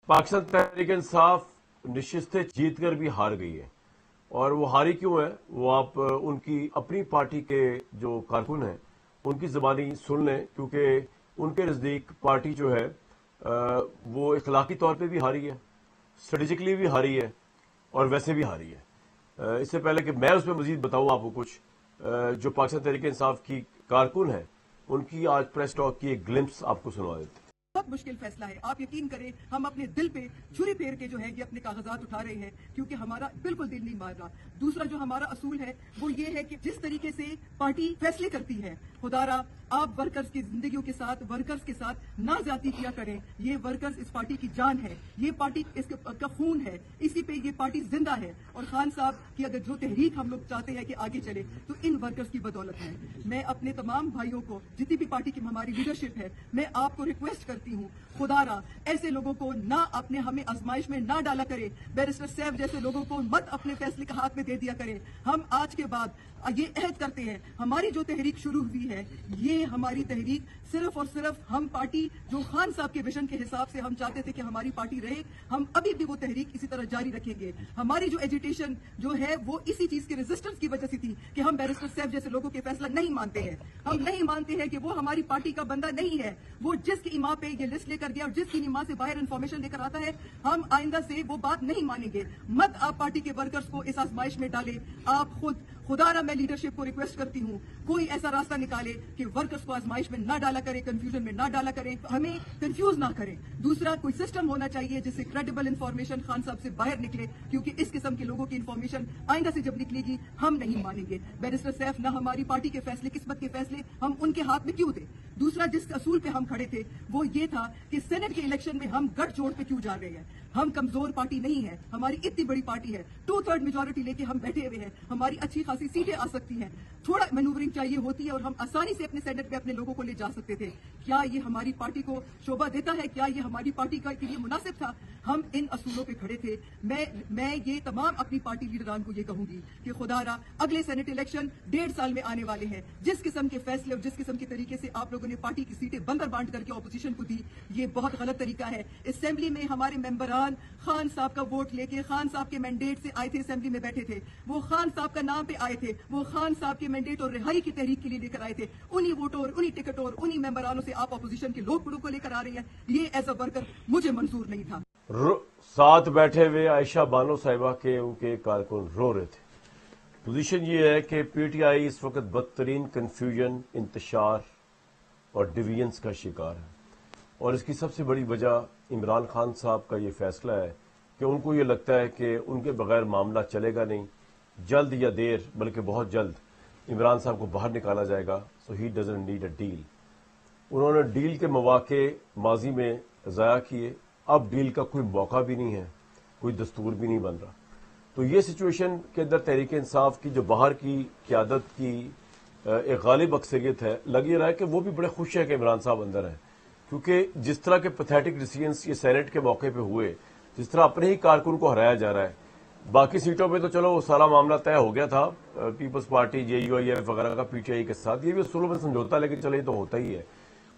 پاکستان تحریک انصاف نشستیں جیت کر بھی ہار گئی ہے، اور وہ ہاری کیوں ہے وہ آپ ان کی اپنی پارٹی کے جو کارکن ہیں ان کی زبانی سن لیں، کیونکہ ان کے نزدیک پارٹی جو ہے وہ اخلاقی طور پہ بھی ہاری ہے، اسٹریٹجکلی بھی ہاری ہے، اور ویسے بھی ہاری ہے۔ اس سے پہلے کہ میں اس میں مزید بتاؤں آپ کو کچھ، جو پاکستان تحریک انصاف کی کارکن ہیں ان کی آج پریس ٹاک کی ایک گلمپس آپ کو سنوا دیتے ہیں۔ بہت مشکل فیصلہ ہے، آپ یقین کریں ہم اپنے دل پہ چھری پھیر کے جو ہے یہ اپنے کاغذات اٹھا رہے ہیں، کیونکہ ہمارا بالکل دل نہیں مان رہا۔ دوسرا جو ہمارا اصول ہے وہ یہ ہے کہ جس طریقے سے پارٹی فیصلے کرتی ہے، خدا را آپ ورکرز کی زندگیوں کے ساتھ، ورکرز کے ساتھ نہ زیادتی کیا کریں۔ یہ ورکرز اس پارٹی کی جان ہے، یہ پارٹی اس کا خون ہے، اسی پہ یہ پارٹی زندہ ہے، اور خان صاحب کی اگر جو تحریک ہم لوگ چاہتے ہیں کہ آگے چلے تو ان ورکرز کی بدولت ہے۔ میں اپنے تمام بھائیوں کو، جتنی بھی پارٹی کی ہماری لیڈرشپ ہے، میں آپ کو ریکویسٹ کرتی ہوں، خدا را ایسے لوگوں کو نہ اپنے ہمیں آزمائش میں نہ ڈالا کرے، بیرسٹر سیف جیسے لوگوں کو مت اپنے فیصلے کا ہاتھ میں دے دیا کرے۔ ہم آج کے بعد یہ عہد کرتے ہیں، ہماری جو تحریک شروع ہوئی ہے یہ ہماری تحریک صرف اور صرف ہم پارٹی جو خان صاحب کے ویژن کے حساب سے ہم چاہتے تھے کہ ہماری پارٹی رہے، ہم ابھی بھی وہ تحریک اسی طرح جاری رکھیں گے۔ ہماری جو ایجیٹیشن جو ہے وہ اسی چیز کے ریزسٹنس کی وجہ سے تھی کہ ہم بیرسٹر سیف جیسے لوگوں کے فیصلہ نہیں مانتے ہیں، ہم نہیں مانتے ہیں کہ وہ ہماری پارٹی کا بندہ نہیں ہے، وہ جس کی ایما پہ یہ لسٹ لے کر گیا اور جس کی ایما سے باہر انفارمیشن لے کر آتا ہے، ہم آئندہ سے وہ بات نہیں مانیں گے۔ مت آپ پارٹی کے ورکرز کو اس آزمائش میں ڈالیں، آپ خود خدا را میں لیڈرشپ کو ریکویسٹ کرتی ہوں کوئی ایسا راستہ نکالے کہ ورکرز کو آزمائش میں نہ ڈالا کرے، کنفیوژن میں نہ ڈالا کرے، ہمیں کنفیوز نہ کرے۔ دوسرا کوئی سسٹم ہونا چاہیے جس سے کریڈیبل انفارمیشن خان صاحب سے باہر نکلے، کیونکہ اس قسم کے لوگوں کی انفارمیشن آئندہ سے جب نکلے گی ہم نہیں مانیں گے۔ بیرسٹر سیف نہ ہماری پارٹی کے فیصلے، قسمت کے فیصلے ہم ان کے ہاتھ میں کیوں دیں؟ دوسرا جس اصول پہ ہم کھڑے تھے وہ یہ تھا کہ سینٹ کے الیکشن میں ہم گٹھ جوڑ پہ کیوں جا رہے ہیں؟ ہم کمزور پارٹی نہیں ہے، ہماری اتنی بڑی پارٹی ہے، 2/3 میجورٹی لے کے ہم بیٹھے ہوئے ہیں، ہماری اچھی خاصی سیٹیں آ سکتی ہیں، تھوڑا مینوورنگ چاہیے ہوتی ہے اور ہم آسانی سے اپنے سینٹ پہ اپنے لوگوں کو لے جا سکتے تھے۔ کیا یہ ہماری پارٹی کو شوبھا دیتا ہے؟ کیا یہ ہماری پارٹی کے لیے مناسب تھا؟ ہم ان اصولوں پہ کھڑے تھے۔ میں یہ تمام اپنی پارٹی لیڈران کو یہ کہوں گی کہ خدا را اگلے سینٹ الیکشن 1.5 سال میں آنے والے ہیں، جس قسم کے فیصلے اور جس قسم کے طریقے سے آپ لوگوں نے پارٹی کی سیٹیں بندر بانٹ کر کے اپوزیشن کو دی، یہ بہت غلط طریقہ ہے۔ اسمبلی میں ہمارے ممبران خان صاحب کا ووٹ لے کے خان صاحب کے مینڈیٹ سے آئے تھے، اسمبلی میں بیٹھے تھے، وہ خان صاحب کا نام پہ آئے تھے، وہ خان صاحب کے مینڈیٹ اور رہائی کی تحریک کے لیے لے کر آئے تھے، انہی ووٹوں اور انہی ٹکٹوں اور انہی ممبرانوں سے آپ اپوزیشن کے لوگ کو لے کر آ رہے ہیں، یہ ایز اے ورکر مجھے منظور نہیں تھا۔ ساتھ بیٹھے ہوئے عائشہ بانو صاحبہ کے ان کے کارکن رو رہے تھے۔ پوزیشن یہ ہے کہ پی ٹی آئی اس وقت بدترین کنفیوژن، انتشار اور ڈویژنس کا شکار ہے، اور اس کی سب سے بڑی وجہ عمران خان صاحب کا یہ فیصلہ ہے کہ ان کو یہ لگتا ہے کہ ان کے بغیر معاملہ چلے گا نہیں، جلد یا دیر بلکہ بہت جلد عمران صاحب کو باہر نکالا جائے گا، so he doesn't need a deal. انہوں نے ڈیل کے مواقع ماضی میں ضائع کیے، اب ڈیل کا کوئی موقع بھی نہیں ہے، کوئی دستور بھی نہیں بن رہا۔ تو یہ سچویشن کے اندر تحریک انصاف کی جو باہر کی قیادت کی ایک غالب اکثریت ہے، لگ یہ رہا ہے کہ وہ بھی بڑے خوش ہے کہ عمران صاحب اندر ہیں، کیونکہ جس طرح کے پیتھیٹک ڈیسیژنس یہ سینٹ کے موقع پہ ہوئے، جس طرح اپنے ہی کارکن کو ہرایا جا رہا ہے، باقی سیٹوں پہ تو چلو وہ سارا معاملہ طے ہو گیا تھا، Peoples Party, J U I F وغیرہ کا پی ٹی آئی کے ساتھ، یہ بھی اصولوں میں سمجھوتا، لیکن چلے یہ تو ہوتا ہی ہے۔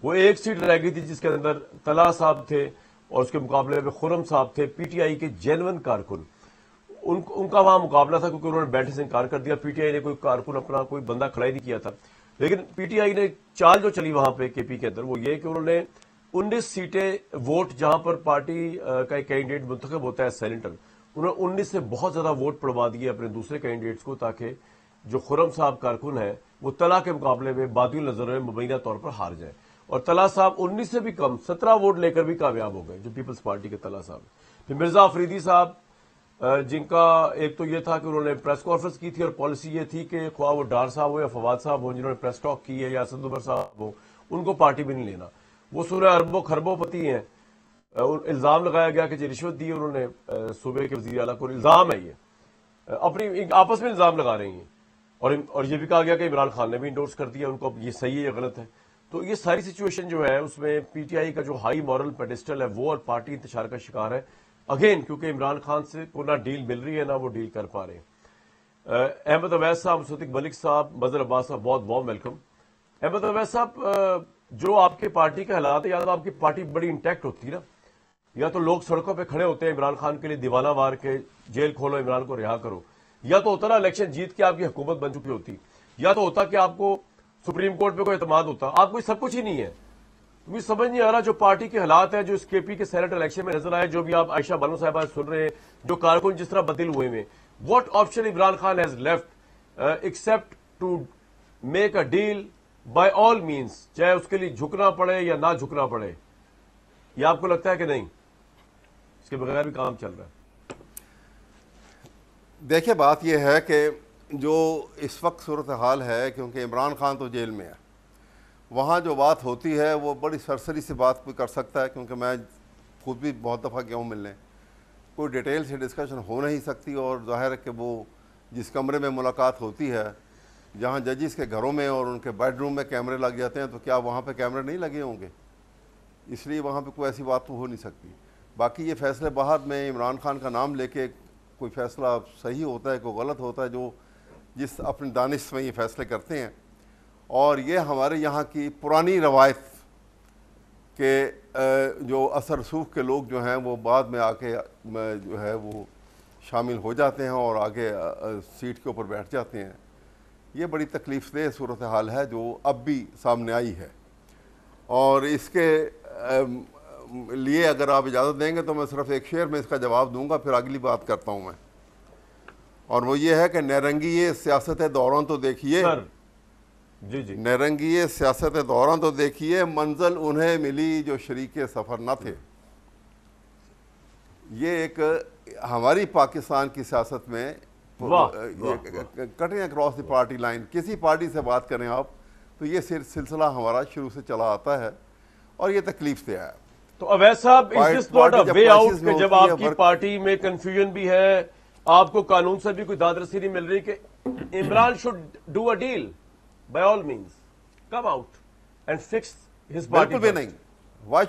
وہ ایک سیٹ رہ گئی تھی جس کے اندر طلحہ صاحب تھے اور اس کے مقابلے میں خرم صاحب تھے، پی ٹی آئی کے جینون کارکن، ان کا وہاں مقابلہ تھا کیونکہ انہوں نے بیٹھنے سے انکار کر دیا، پی ٹی آئی نے کوئی کارکن اپنا کوئی بندہ کھڑا ہی نہیں کیا تھا۔ لیکن پی ٹی آئی نے چال جو چلی وہاں پہ کے پی کے اندر وہ یہ کہ انہوں نے 19 سیٹیں ووٹ جہاں پر پارٹی کا ایک کینڈیڈیٹ منتخب ہوتا ہے سینیٹر، انہوں نے 19 سے بہت زیادہ ووٹ پڑوا دیے اپنے دوسرے کینڈیڈیٹس کو، تاکہ جو خرم صاحب کارکن ہیں وہ طلحہ کے مقابلے میں بادی النظر میں مبینہ طور پر ہار جائیں، اور طلحہ صاحب 19 سے بھی کم 17 ووٹ لے کر بھی کامیاب ہو گئے، جو پیپلز پارٹی کے طلحہ صاحب۔ پھر مرزا افریدی صاحب، جن کا ایک تو یہ تھا کہ انہوں نے پریس کانفرنس کی تھی اور پالیسی یہ تھی کہ خواہ وہ ڈار صاحب ہو یا فواد صاحب ہو جنہوں نے پریس ٹاک کی ہے، یا اسد عمر صاحب ہو، ان کو پارٹی میں نہیں لینا، وہ سورہ اربوں خربوں پتی ہیں۔ الزام لگایا گیا کہ جو رشوت دی انہوں نے صوبے کے وزیر اعلیٰ کو، الزام ہے یہ، اپنی آپس میں الزام لگا رہی ہیں، اور یہ بھی کہا گیا کہ عمران خان نے بھی انڈورس کر دیا ان کو، اب یہ صحیح ہے یا غلط ہے۔ تو یہ ساری سچویشن جو ہے اس میں پی ٹی آئی کا جو ہائی مورل پیڈسٹل ہے وہ اور پارٹی انتشار کا شکار ہے، اگین کیونکہ عمران خان سے کو نہ ڈیل مل رہی ہے نہ وہ ڈیل کر پا رہے ہیں۔ احمد اویس صاحب، صدیق ملک صاحب، مظہر عباس صاحب، بہت وارم ویلکم۔ احمد اویس صاحب، جو آپ کے پارٹی کے حالات ہیں، یا تو آپ کی پارٹی بڑی انٹیکٹ ہوتی نا، یا تو لوگ سڑکوں پہ کھڑے ہوتے ہیں عمران خان کے لیے دیوانہ وار کے جیل کھولو عمران کو رہا کرو، یا تو ہوتا نا الیکشن جیت کے آپ کی حکومت بن چکی ہوتی، یا تو ہوتا کہ آپ کو سپریم کورٹ پہ کوئی اعتماد ہوتا. آپ کو سب کچھ ہی نہیں ہے. مجھے سمجھ نہیں آ رہا جو پارٹی کے حالات ہیں جو اس کے پی کے سینٹ الیکشن میں نظر آئے، جو بھی آپ عائشہ بانو صاحبہ سن رہے ہیں، جو کارکن جس طرح بدل ہوئے ہیں، what option Imran Khan has left except to make a deal by all means, چاہے اس کے لیے جھکنا پڑے یا نہ جھکنا پڑے. یہ آپ کو لگتا ہے کہ نہیں اس کے بغیر بھی کام چل رہا ہے؟ دیکھیں بات یہ ہے کہ جو اس وقت صورتحال ہے، کیونکہ عمران خان تو جیل میں ہے، وہاں جو بات ہوتی ہے وہ بڑی سرسری سے بات کوئی کر سکتا ہے، کیونکہ میں خود بھی بہت دفعہ گیا ہوں ملنے، کوئی ڈیٹیل سے ڈسکشن ہو نہیں سکتی. اور ظاہر ہے کہ وہ جس کمرے میں ملاقات ہوتی ہے، جہاں ججز کے گھروں میں اور ان کے بیڈ روم میں کیمرے لگ جاتے ہیں، تو کیا وہاں پہ کیمرے نہیں لگے ہوں گے؟ اس لیے وہاں پہ کوئی ایسی بات تو ہو نہیں سکتی. باقی یہ فیصلے بعد میں عمران خان کا نام لے کے کوئی فیصلہ صحیح ہوتا ہے، کوئی غلط ہوتا ہے، جو جس اپنی دانش میں یہ فیصلے کرتے ہیں. اور یہ ہمارے یہاں کی پرانی روایت کہ جو اثر رسوخ کے لوگ جو ہیں وہ بعد میں آ کے جو ہے وہ شامل ہو جاتے ہیں اور آگے سیٹ کے اوپر بیٹھ جاتے ہیں. یہ بڑی تکلیف دہ صورتحال ہے جو اب بھی سامنے آئی ہے. اور اس کے لیے اگر آپ اجازت دیں گے تو میں صرف ایک شعر میں اس کا جواب دوں گا، پھر اگلی بات کرتا ہوں میں. اور وہ یہ ہے کہ نیرنگی سیاست دوران تو دیکھیے، جی نیرنگی سیاست دوران تو دیکھیے، منزل انہیں ملی جو شریک سفر نہ تھے. یہ ایک ہماری پاکستان کی سیاست میں cutting across the party line, کسی پارٹی سے بات کریں آپ تو یہ سلسلہ ہمارا شروع سے چلا آتا ہے اور یہ تکلیف دہ ہے. تو اویس صاحب، از this not a way out کہ جب آپ کی پارٹی میں کنفیوژن بھی ہے، آپ کو قانون سے بھی کوئی داد رسی نہیں مل رہی، کہ Imran should do a deal by all means, come out and fix his party? بالکل بھی نہیں. Why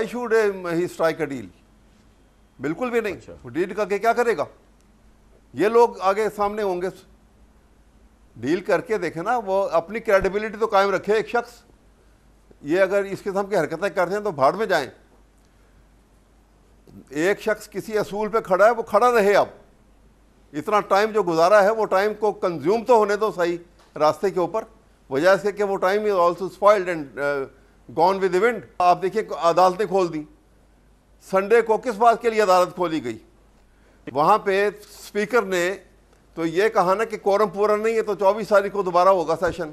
should he strike a deal? بالکل بھی نہیں. ڈیل کر کے کیا کرے گا؟ یہ لوگ آگے سامنے ہوں گے. ڈیل کر کے دیکھیں نا، وہ اپنی کریڈیبلٹی تو قائم رکھے ایک شخص. یہ اگر اس قسم کی حرکتیں کرتے ہیں تو بھاڑ میں جائیں. ایک شخص کسی اصول پہ کھڑا ہے، وہ کھڑا رہے. اب اتنا ٹائم جو گزارا ہے وہ ٹائم کو کنزیوم تو ہونے دو صحیح راستے کے اوپر، وجہ سے کہ وہ time is also spoiled and gone with the wind. آپ دیکھیں عدالتیں کھول دیں. سنڈے کو کس بات کے لیے عدالت کھولی گئی؟ وہاں پہ اسپیکر نے تو یہ کہا نا کہ کورم پورا نہیں ہے تو 24 تاریخ کو دوبارہ ہوگا سیشن.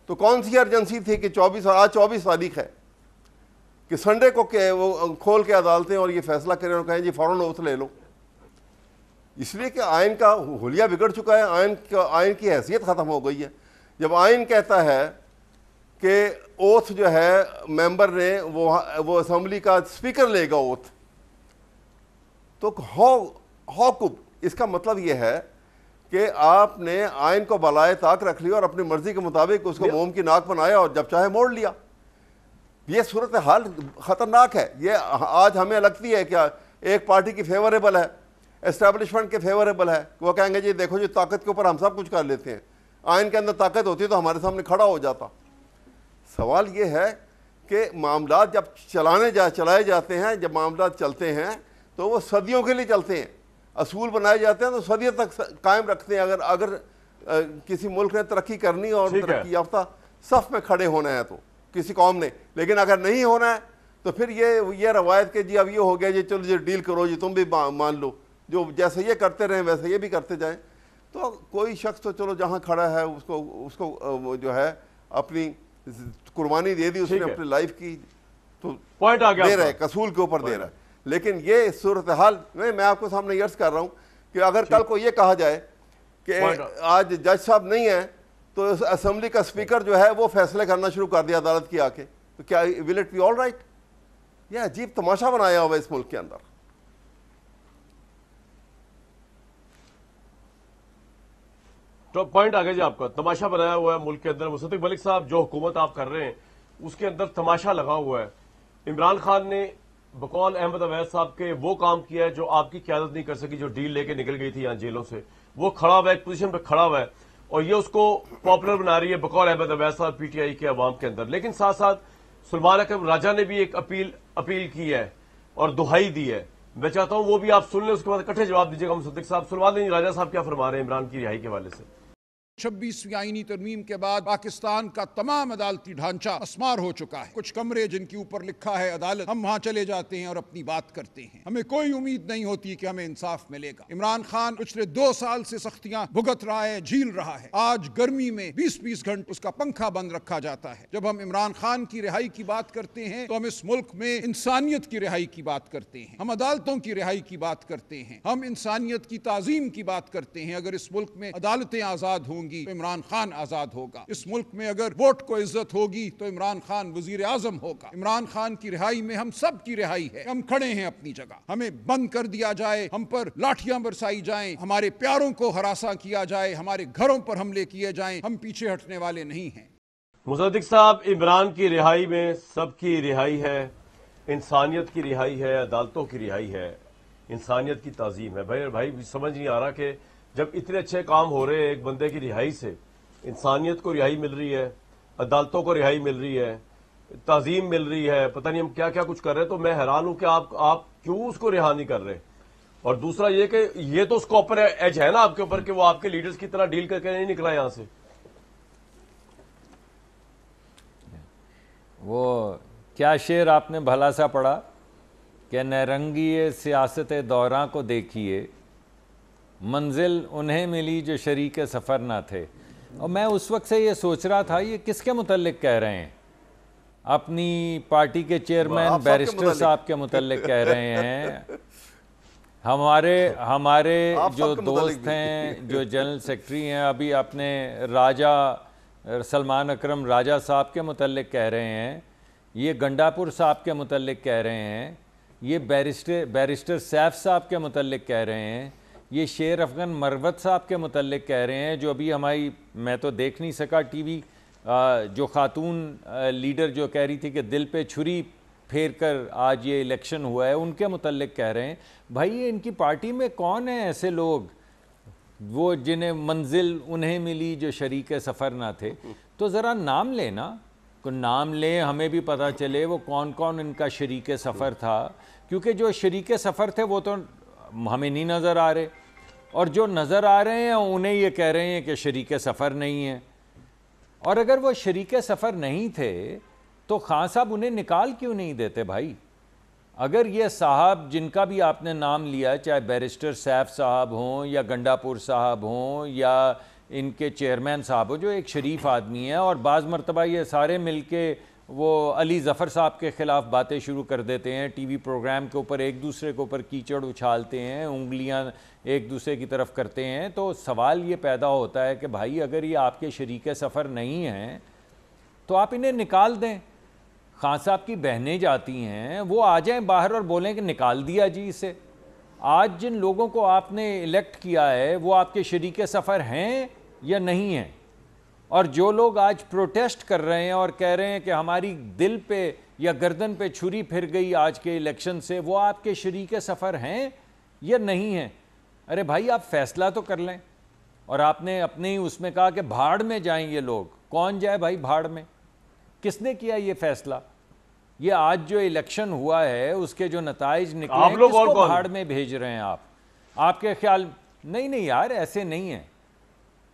تو کون سی ارجنسی تھی کہ آج 24 تاریخ ہے کہ سنڈے کو وہ کھول کے عدالتیں اور یہ فیصلہ کریں اور کہیں جی فوراً اوتھ لے لو؟ اس لیے کہ آئین کا حلیہ بگڑ چکا ہے، آئین کی حیثیت ختم ہو گئی ہے. جب آئین کہتا ہے کہ اوتھ جو ہے ممبر نے وہ اسمبلی کا اسپیکر لے گا اوتھ، تو ہاؤ کب؟ اس کا مطلب یہ ہے کہ آپ نے آئین کو بالائے طاق رکھ لیا اور اپنی مرضی کے مطابق اس کو موم کی ناک بنایا اور جب چاہے موڑ لیا. یہ صورتحال خطرناک ہے. یہ آج ہمیں لگتی ہے کہ ایک پارٹی کی فیوریبل ہے، اسٹیبلشمنٹ کے فیوریبل ہے، وہ کہیں گے جی دیکھو جی طاقت کے اوپر ہم سب کچھ کر لیتے ہیں. آئین کے اندر طاقت ہوتی تو ہمارے سامنے کھڑا ہو جاتا. سوال یہ ہے کہ معاملات جب چلائے جاتے ہیں، جب معاملات چلتے ہیں تو وہ صدیوں کے لیے چلتے ہیں. اصول بنائے جاتے ہیں تو صدیوں تک قائم رکھتے ہیں. اگر کسی ملک نے ترقی کرنی اور ترقی یافتہ صف میں کھڑے ہونا ہے تو کسی قوم نے، لیکن اگر نہیں ہونا ہے تو پھر یہ روایت کہ جی اب یہ ہو گیا جی چلو جی ڈیل کرو جی تم بھی مان لو، جو جیسے یہ کرتے رہیں ویسے یہ بھی کرتے جائیں. تو کوئی شخص تو چلو جہاں کھڑا ہے اس کو جو ہے اپنی قربانی دے دی، اس نے اپنی لائف کی تو دے رہا ہے، اصول کے اوپر دے رہا ہے. لیکن یہ صورتحال میں آپ کو سامنے عرض کر رہا ہوں کہ اگر کل کو یہ کہا جائے کہ آج جج صاحب نہیں ہیں تو اسمبلی کا اسپیکر جو ہے وہ فیصلے کرنا شروع کر دیا عدالت کی آ کے، تو کیا will it be all right? یہ عجیب تماشا بنایا ہوا ہے اس ملک کے اندر. تو پوائنٹ آگے جی آپ کا تماشا بنایا ہوا ہے ملک کے اندر. مصدق ملک صاحب، جو حکومت آپ کر رہے ہیں اس کے اندر تماشا لگا ہوا ہے. عمران خان نے بقول احمد اویس صاحب کے وہ کام کیا ہے جو آپ کی قیادت نہیں کر سکی، جو ڈیل لے کے نکل گئی تھی یہاں جیلوں سے. وہ کھڑا ہوا ہے، ایک پوزیشن پہ کھڑا ہوا ہے اور یہ اس کو پاپولر بنا رہی ہے بقول احمد اویس صاحب پی ٹی آئی کے عوام کے اندر. لیکن ساتھ ساتھ سلمان اکرم راجہ نے بھی ایک اپیل اپیل کی ہے اور دہائی دی ہے. میں چاہتا ہوں وہ بھی آپ سن لیں, اس کے بعد اکٹھے جواب دیجیے گا. مصدق صاحب سنوا دیں راجہ صاحب کیا فرما رہے ہیں عمران کی رہائی کے حوالے سے. 26ویں آئینی ترمیم کے بعد پاکستان کا تمام عدالتی ڈھانچہ اسمار ہو چکا ہے. کچھ کمرے جن کے اوپر لکھا ہے عدالت, ہم وہاں چلے جاتے ہیں اور اپنی بات کرتے ہیں. ہمیں کوئی امید نہیں ہوتی کہ ہمیں انصاف ملے گا. عمران خان پچھلے 2 سال سے سختیاں بھگت رہا ہے, جھیل رہا ہے. آج گرمی میں 20-20 گھنٹے اس کا پنکھا بند رکھا جاتا ہے. جب ہم عمران خان کی رہائی کی بات کرتے ہیں تو ہم اس ملک میں انسانیت کی رہائی کی بات کرتے ہیں, ہم عدالتوں کی رہائی کی بات کرتے ہیں, ہم انسانیت کی تعظیم کی بات کرتے ہیں. اگر اس ملک میں عدالتیں آزاد ہوں گی تو عمران خان آزاد ہوگا. اس ملک میں اگر ووٹ کو عزت ہوگی تو عمران خان وزیر اعظم ہوگا. عمران خان کی رہائی میں ہم سب کی رہائی ہے. ہم کھڑے ہیں اپنی جگہ. ہمیں بند کر دیا جائے, ہم پر لاٹھیاں برسائی جائیں, ہمارے پیاروں کو ہراساں کیا جائے, ہمارے گھروں پر حملے کیے جائیں, ہم پیچھے ہٹنے والے نہیں ہیں. مصدق صاحب, عمران کی رہائی میں سب کی رہائی ہے, انسانیت کی رہائی ہے, عدالتوں کی رہائی ہے, انسانیت کی تعظیم ہے. بھائی سمجھ نہیں آ رہا کہ جب اتنے اچھے کام ہو رہے ہیں ایک بندے کی رہائی سے, انسانیت کو رہائی مل رہی ہے, عدالتوں کو رہائی مل رہی ہے, تعظیم مل رہی ہے, پتہ نہیں ہم کیا کیا کچھ کر رہے ہیں, تو میں حیران ہوں کہ آپ کیوں اس کو رہا نہیں کر رہے. اور دوسرا یہ کہ یہ تو اس کا اوپر ایج ہے نا آپ کے اوپر کہ وہ آپ کے لیڈرز کی طرح ڈیل کر کے نہیں نکلا یہاں سے. وہ کیا شعر آپ نے بھلا سا پڑھا کہ نرنگی سیاست دوراں کو دیکھیے, منزل انہیں ملی جو شریک سفر نہ تھے. اور میں اس وقت سے یہ سوچ رہا تھا یہ کس کے متعلق کہہ رہے ہیں. اپنی پارٹی کے چیئرمین بیرسٹر صاحب کے متعلق کہہ رہے ہیں. ہمارے جو دوست ہیں جو جنرل سیکرٹری ہیں ابھی اپنے راجہ سلمان اکرم راجہ صاحب کے متعلق کہہ رہے ہیں, یہ گنڈاپور صاحب کے متعلق کہہ رہے ہیں, یہ بیرسٹر سیف صاحب کے متعلق کہہ رہے ہیں, یہ شیر افغان مروت صاحب کے متعلق کہہ رہے ہیں, جو ابھی ہماری میں تو دیکھ نہیں سکا ٹی وی, جو خاتون لیڈر جو کہہ رہی تھی کہ دل پہ چھری پھیر کر آج یہ الیکشن ہوا ہے, ان کے متعلق کہہ رہے ہیں. بھائی ان کی پارٹی میں کون ہیں ایسے لوگ وہ جنہیں منزل انہیں ملی جو شریک سفر نہ تھے؟ تو ذرا نام لیں نا, کوئی نام لیں, ہمیں بھی پتہ چلے وہ کون کون ان کا شریک سفر تھا. کیونکہ جو شریک سفر تھے وہ تو ہمیں نہیں نظر آ رہے, اور جو نظر آ رہے ہیں انہیں یہ کہہ رہے ہیں کہ شریک سفر نہیں ہیں. اور اگر وہ شریک سفر نہیں تھے تو خان صاحب انہیں نکال کیوں نہیں دیتے بھائی؟ اگر یہ صاحب جن کا بھی آپ نے نام لیا, چاہے بیرسٹر سیف صاحب ہوں یا گنڈاپور صاحب ہوں یا ان کے چیئرمین صاحب ہوں, جو ایک شریف آدمی ہے, اور بعض مرتبہ یہ سارے مل کے وہ علی ظفر صاحب کے خلاف باتیں شروع کر دیتے ہیں, ٹی وی پروگرام کے اوپر ایک دوسرے کے اوپر کیچڑ اچھالتے ہیں, انگلیاں ایک دوسرے کی طرف کرتے ہیں. تو سوال یہ پیدا ہوتا ہے کہ بھائی اگر یہ آپ کے شریک سفر نہیں ہیں تو آپ انہیں نکال دیں. خان صاحب کی بہنیں جاتی ہیں, وہ آ جائیں باہر اور بولیں کہ نکال دیا جی اسے. آج جن لوگوں کو آپ نے الیکٹ کیا ہے وہ آپ کے شریک سفر ہیں یا نہیں ہیں؟ اور جو لوگ آج پروٹیسٹ کر رہے ہیں اور کہہ رہے ہیں کہ ہماری دل پہ یا گردن پہ چھری پھر گئی آج کے الیکشن سے, وہ آپ کے شریک سفر ہیں یا نہیں ہیں؟ ارے بھائی آپ فیصلہ تو کر لیں. اور آپ نے اپنے ہی اس میں کہا کہ بھاڑ میں جائیں یہ لوگ. کون جائے بھائی بھاڑ میں؟ کس نے کیا یہ فیصلہ؟ یہ آج جو الیکشن ہوا ہے اس کے جو نتائج نکلے ہیں, کس کو بھاڑ میں بھیج رہے ہیں آپ؟ آپ کے خیال نہیں یار ایسے نہیں ہے.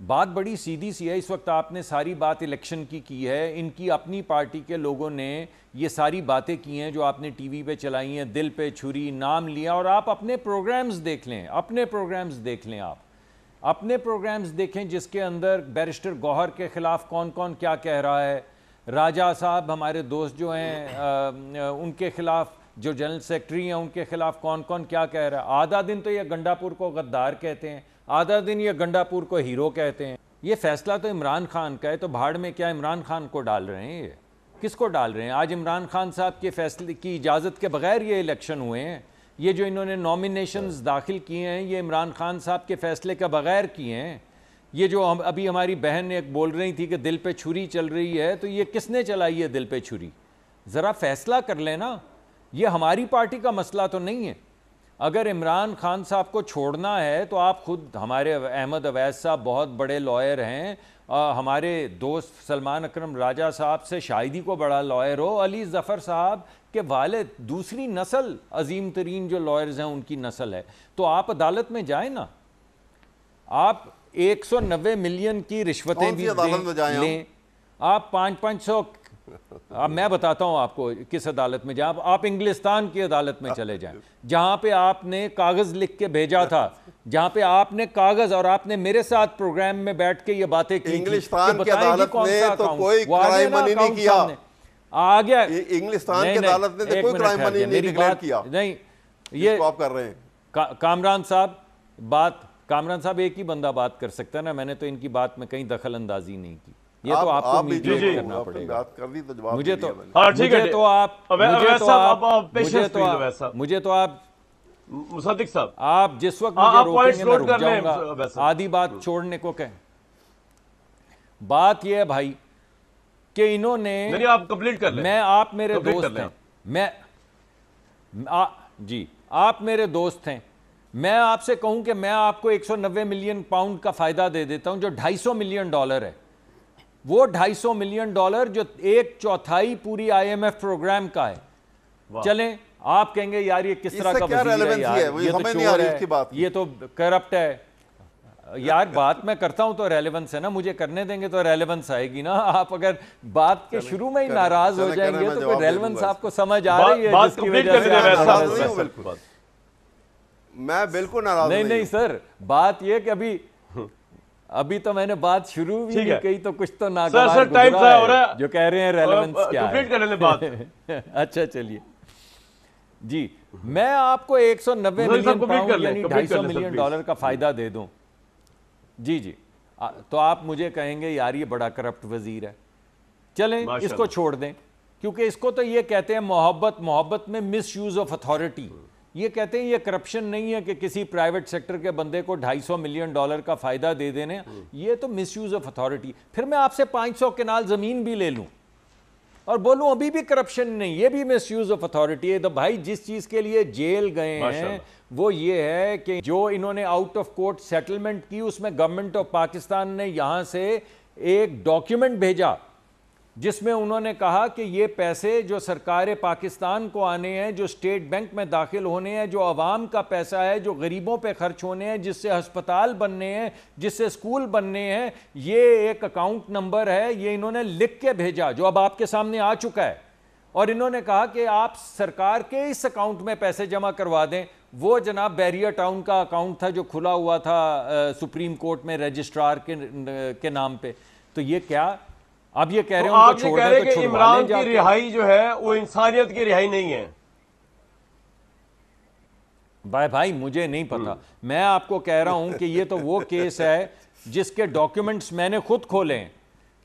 بات بڑی سیدھی سی ہے. اس وقت آپ نے ساری بات الیکشن کی ہے, ان کی اپنی پارٹی کے لوگوں نے یہ ساری باتیں کی ہیں جو آپ نے ٹی وی پہ چلائی ہیں, دل پہ چھری, نام لیا. اور آپ اپنے پروگرامز دیکھ لیں, آپ اپنے پروگرامز دیکھیں جس کے اندر بیرسٹر گوہر کے خلاف کون کون کیا کہہ رہا ہے, راجہ صاحب ہمارے دوست جو ہیں ان کے خلاف, جو جنرل سیکرٹری ہیں ان کے خلاف کون کون کیا کہہ رہا ہے. آدھا دن تو یہ گنڈاپور کو غدار کہتے ہیں, آدھا دن یہ گنڈاپور کو ہیرو کہتے ہیں. یہ فیصلہ تو عمران خان کا ہے, تو بھاڑ میں کیا عمران خان کو ڈال رہے ہیں؟ یہ کس کو ڈال رہے ہیں؟ آج عمران خان صاحب کے فیصلے کی اجازت کے بغیر یہ الیکشن ہوئے ہیں. یہ جو انہوں نے نامینیشنز داخل کیے ہیں یہ عمران خان صاحب کے فیصلے کے بغیر کیے ہیں. یہ جو ابھی ہماری بہن ایک بول رہی تھی کہ دل پہ چھری چل رہی ہے, تو یہ کس نے چلائی ہے دل پہ چھری؟ ذرا فیصلہ کر لینا. یہ ہماری پارٹی کا مسئلہ تو نہیں ہے. اگر عمران خان صاحب کو چھوڑنا ہے تو آپ خود, ہمارے احمد اویس صاحب بہت بڑے لائر ہیں, ہمارے دوست سلمان اکرم راجہ صاحب سے شاید ہی کو بڑا لائر ہو, علی ظفر صاحب کے والد دوسری نسل عظیم ترین جو لائرز ہیں ان کی نسل ہے. تو آپ عدالت میں جائیں نا, آپ 190 ملین کی رشوتیں بھی لیں, آپ 500 اب میں بتاتا ہوں آپ کو کس عدالت میں جائیں. آپ انگلستان کی عدالت میں چلے جائیں جہاں پہ آپ نے کاغذ لکھ کے بھیجا تھا, جہاں پہ آپ نے کاغذ, اور آپ نے میرے ساتھ پروگرام میں بیٹھ کے یہ باتیں کی. انگلستان کی عدالت نے تو کوئی کرائم منی نہیں کیا. آ گیا انگلستان کی عدالت نے تو کوئی کرائم منی نہیں ڈکلیئر کیا. نہیں, یہ آپ کر رہے ہیں کامران صاحب ایک ہی بندہ بات کر سکتا ہے نا, میں نے تو ان کی بات میں کہیں دخل اندازی نہیں کی. یہ تو آپ کو میڈیٹ کرنا پڑے گا. مجھے تو آپ مصدق صاحب آپ جس وقت مجھے روکیں گے میں رک جاؤں گا. آدھی بات چھوڑنے کو کہیں. بات یہ ہے بھائی کہ انہوں نے, آپ کمپلیٹ کر لیں, میں آپ میرے دوست ہیں, جی آپ میرے دوست ہیں, میں آپ سے کہوں کہ میں آپ کو 190 ملین پاؤنڈ کا فائدہ دے دیتا ہوں جو $250 ملین ہے. وہ $250 ملین جو 1/4 پوری IMF پروگرام کا ہے. چلیں آپ کہیں گے یار یہ کس طرح کا وزیر ہے یار, یہ تو چور ہے, یہ تو کرپٹ ہے. یار بات میں کرتا ہوں تو ریلیونس ہے نا, مجھے کرنے دیں گے تو ریلیونس آئے گی نا. آپ اگر بات کے شروع میں ہی ناراض ہو جائیں گے تو کوئی ریلیونس آپ کو سمجھ آ رہی ہے جس کی وجہ سے. میں بالکل ناراض نہیں سر, بات یہ کہ ابھی تو میں نے بات شروع بھی نہیں کہی تو کچھ تو ناگوار گزرا ہے جو کہہ رہے ہیں ریلیونس کیا ہے. اچھا چلیے جی, میں آپ کو 190 ملین پاؤنڈ یعنی $250 ملین کا فائدہ دے دوں. جی تو آپ مجھے کہیں گے یار یہ بڑا کرپٹ وزیر ہے. چلیں اس کو چھوڑ دیں, کیونکہ اس کو تو یہ کہتے ہیں محبت میں مس یوز آف اتھارٹی. یہ کہتے ہیں یہ کرپشن نہیں ہے کہ کسی پرائیویٹ سیکٹر کے بندے کو $250 ملین کا فائدہ دے دینے, یہ تو مس یوز آف اتھارٹی. پھر میں آپ سے 500 کنال زمین بھی لے لوں اور بولوں ابھی بھی کرپشن نہیں, یہ بھی مس یوز آف اتھارٹی ہے. تو بھائی جس چیز کے لیے جیل گئے ہیں وہ یہ ہے کہ جو انہوں نے آؤٹ آف کورٹ سیٹلمنٹ کی, اس میں گورنمنٹ آف پاکستان نے یہاں سے ایک ڈاکیومنٹ بھیجا جس میں انہوں نے کہا کہ یہ پیسے جو سرکار پاکستان کو آنے ہیں, جو اسٹیٹ بینک میں داخل ہونے ہیں, جو عوام کا پیسہ ہے, جو غریبوں پہ خرچ ہونے ہیں, جس سے ہسپتال بننے ہیں, جس سے اسکول بننے ہیں, یہ ایک اکاؤنٹ نمبر ہے. یہ انہوں نے لکھ کے بھیجا جو اب آپ کے سامنے آ چکا ہے, اور انہوں نے کہا کہ آپ سرکار کے اس اکاؤنٹ میں پیسے جمع کروا دیں. وہ جناب بیریا ٹاؤن کا اکاؤنٹ تھا جو کھلا ہوا تھا سپریم کورٹ میں رجسٹرار کے نام پہ. تو یہ کیا اب یہ کہہ رہے ہیں ان کو چھوڑ دیں تو چھڑوا لیں. عمران کی رہائی جو ہے وہ انسانیت کی رہائی نہیں ہے. بھائی مجھے نہیں پتا, میں آپ کو کہہ رہا ہوں کہ یہ تو وہ کیس ہے جس کے ڈاکیومنٹس میں نے خود کھولے ہیں.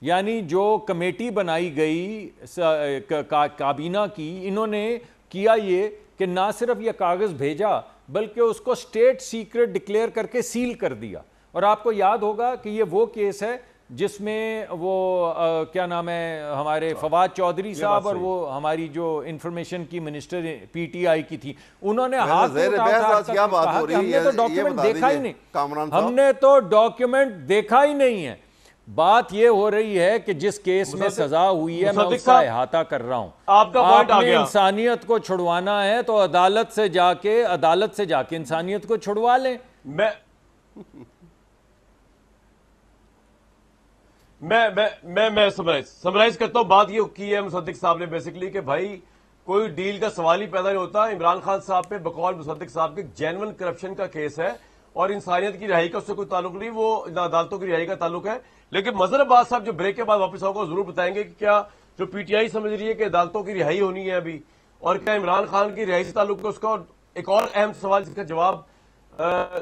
یعنی جو کمیٹی بنائی گئی کابینہ کی, انہوں نے کیا یہ کہ نہ صرف یہ کاغذ بھیجا بلکہ اس کو اسٹیٹ سیکرٹ ڈکلیئر کر کے سیل کر دیا. اور آپ کو یاد ہوگا کہ یہ وہ کیس ہے جس میں وہ کیا نام ہے ہمارے فواد چودھری صاحب اور وہ ہماری جو انفارمیشن کی منسٹر PTI کی تھی, انہوں نے ہاتھ اٹھا کہا کہ ہم نے تو ڈاکیومنٹ دیکھا ہی نہیں, ہم نے تو ڈاکیومنٹ دیکھا ہی نہیں ہے. بات یہ ہو رہی ہے کہ جس کیس میں سزا ہوئی ہے میں اس کا احاطہ کر رہا ہوں. آپ نے انسانیت کو چھڑوانا ہے تو عدالت سے جا کے انسانیت کو چھڑوا لیں. میں سمرائز کرتا ہوں. بات یہ کی ہے مصدق صاحب نے بیسیکلی کہ بھائی کوئی ڈیل کا سوال ہی پیدا نہیں ہوتا. عمران خان صاحب پہ بقول مصدق صاحب کے جینون کرپشن کا کیس ہے اور انسانیت کی رہائی کا اس سے کوئی تعلق نہیں, وہ عدالتوں کی رہائی کا تعلق ہے. لیکن مظہر عباس صاحب جو بریک کے بعد واپس آؤ گے ضرور بتائیں گے کہ کیا جو PTI سمجھ رہی ہے کہ عدالتوں کی رہائی ہونی ہے ابھی, اور کیا عمران خان کی رہائی سے تعلق ہے اس کا. اور ایک اور اہم سوال جس کا جواب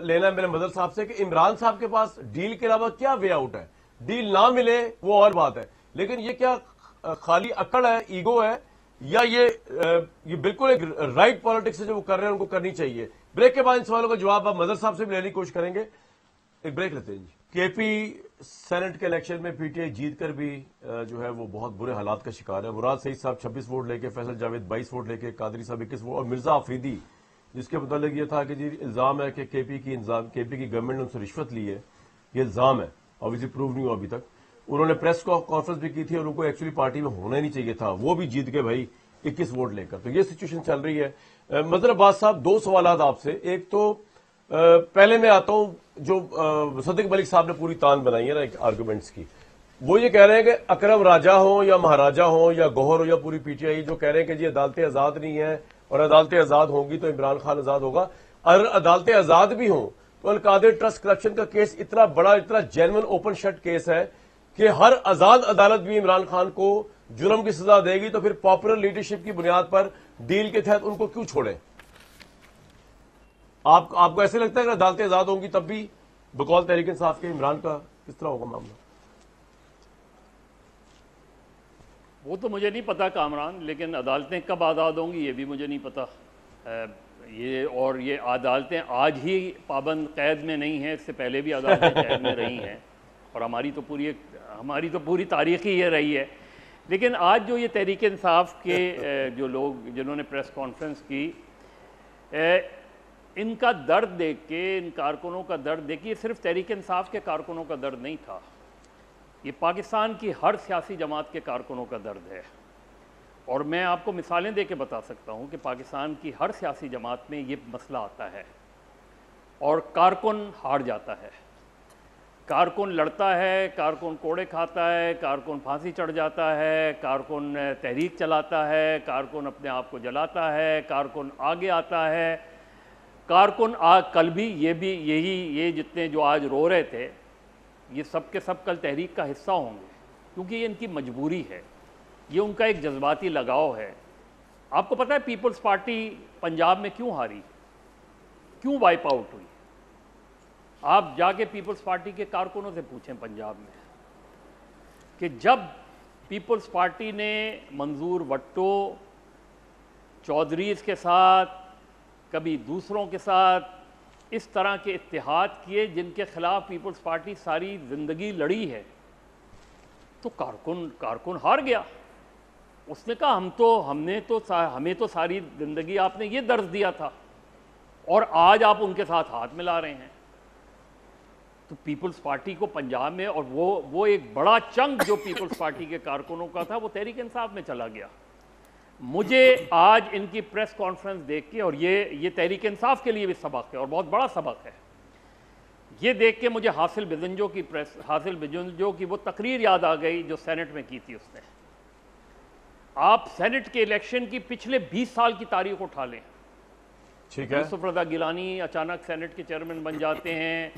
لینا ہے میرے مظہر صاحب سے کہ عمران صاحب کے پاس ڈیل کے علاوہ کیا وے آؤٹ ہے. ڈیل نہ ملے وہ اور بات ہے, لیکن یہ کیا خالی اکڑ ہے, ایگو ہے, یا یہ بالکل ایک رائٹ پالیٹکس ہے جو وہ کر رہے ہیں ان کو کرنی چاہیے. بریک کے بعد ان سوالوں کا جواب آپ مظہر صاحب سے بھی لینے کی کوشش کریں گے. ایک بریک لیتے ہیں جی. KP سینٹ کے الیکشن میں PTI جیت کر بھی جو ہے وہ بہت برے حالات کا شکار ہے. مراد سعید صاحب 26 ووٹ لے کے, فیصل جاوید 22 ووٹ لے کے, قادری صاحب 21 ووٹ, اور مرزا آفریدی جس کے متعلق یہ تھا کہ جی الزام ہے کہ KP کی گورنمنٹ نے ان سے رشوت لی ہے, یہ الزام ہے, obviously پروو نہیں ہوا ابھی تک. انہوں نے پریس کانفرنس بھی کی تھی اور ان کو ایکچولی پارٹی میں ہونا ہی نہیں چاہیے تھا, وہ بھی جیت گئے بھائی. 21 ووٹ لے کر. تو یہ سچویشن چل رہی ہے. مظہر عباس صاحب، 2 سوالات آپ سے. ایک تو پہلے میں آتا ہوں جو صدیق ملک صاحب نے پوری تان بنائی ہے نا ایک آرگومنٹس کی، وہ یہ کہہ رہے ہیں کہ اکرم راجہ ہوں یا مہاراجہ ہوں یا گوہر ہو یا پوری پی ٹی آئی، جو کہہ رہے ہیں کہ جی عدالتیں آزاد نہیں ہیں اور عدالتیں آزاد ہوں گی تو عمران خان آزاد ہوگا. اگر عدالتیں آزاد بھی ہوں تو القادر ٹرسٹ کرپشن کا کیس اتنا بڑا، اتنا جینون اوپن شٹ کیس ہے کہ ہر آزاد عدالت بھی عمران خان کو جرم کی سزا دے گی، تو پھر پاپولر لیڈرشپ کی بنیاد پر ڈیل کے تحت ان کو کیوں چھوڑیں؟ آپ کو ایسے لگتا ہے کہ عدالتیں آزاد ہوں گی تب بھی بقول تحریک انصاف کے عمران کا کس طرح ہوگا معاملہ؟ وہ تو مجھے نہیں پتا کامران، لیکن عدالتیں کب آزاد ہوں گی یہ بھی مجھے نہیں پتا. یہ عدالتیں آج ہی پابند قید میں نہیں ہیں، اس سے پہلے بھی عدالتیں قید میں رہی ہیں، اور ہماری تو پوری تاریخ ہی یہ رہی ہے. لیکن آج جو یہ تحریک انصاف کے جو لوگ جنہوں نے پریس کانفرنس کی، ان کا درد دیکھ کے، ان کارکنوں کا درد دیکھ کے، یہ صرف تحریک انصاف کے کارکنوں کا درد نہیں تھا، یہ پاکستان کی ہر سیاسی جماعت کے کارکنوں کا درد ہے. اور میں آپ کو مثالیں دے کے بتا سکتا ہوں کہ پاکستان کی ہر سیاسی جماعت میں یہ مسئلہ آتا ہے اور کارکن ہار جاتا ہے، کارکن لڑتا ہے، کارکن کوڑے کھاتا ہے، کارکن پھانسی چڑھ جاتا ہے، کارکن تحریک چلاتا ہے، کارکن اپنے آپ کو جلاتا ہے، کارکن آگے آتا ہے. کارکن کل بھی یہ جتنے جو آج رو رہے تھے، یہ سب کے سب کل تحریک کا حصہ ہوں گے، کیونکہ یہ ان کی مجبوری ہے، یہ ان کا ایک جذباتی لگاؤ ہے. آپ کو پتہ ہے پیپلز پارٹی پنجاب میں کیوں ہاری، کیوں وائپ آؤٹ ہوئی؟ آپ جا کے پیپلز پارٹی کے کارکنوں سے پوچھیں پنجاب میں کہ جب پیپلز پارٹی نے منظور وٹو، چودھریز کے ساتھ، کبھی دوسروں کے ساتھ اس طرح کے اتحاد کیے جن کے خلاف پیپلز پارٹی ساری زندگی لڑی ہے، تو کارکن ہار گیا. اس نے کہا ہمیں تو ساری زندگی آپ نے یہ درس دیا تھا اور آج آپ ان کے ساتھ ہاتھ ملا رہے ہیں. تو پیپلز پارٹی کو پنجاب میں، اور وہ ایک بڑا چنک جو پیپلز پارٹی کے کارکنوں کا تھا وہ تحریک انصاف میں چلا گیا. مجھے آج ان کی پریس کانفرنس دیکھ کے، اور یہ تحریک انصاف کے لیے بھی سبق ہے اور بہت بڑا سبق ہے، یہ دیکھ کے مجھے حاصل بجنجو کی وہ تقریر یاد آ گئی جو سینٹ میں کی تھی اس نے. آپ سینٹ کے الیکشن کی پچھلے 20 سال کی تاریخ اٹھا لیں. یوسف رضا گیلانی اچانک سینٹ کے چیئرمین بن جاتے ہیں،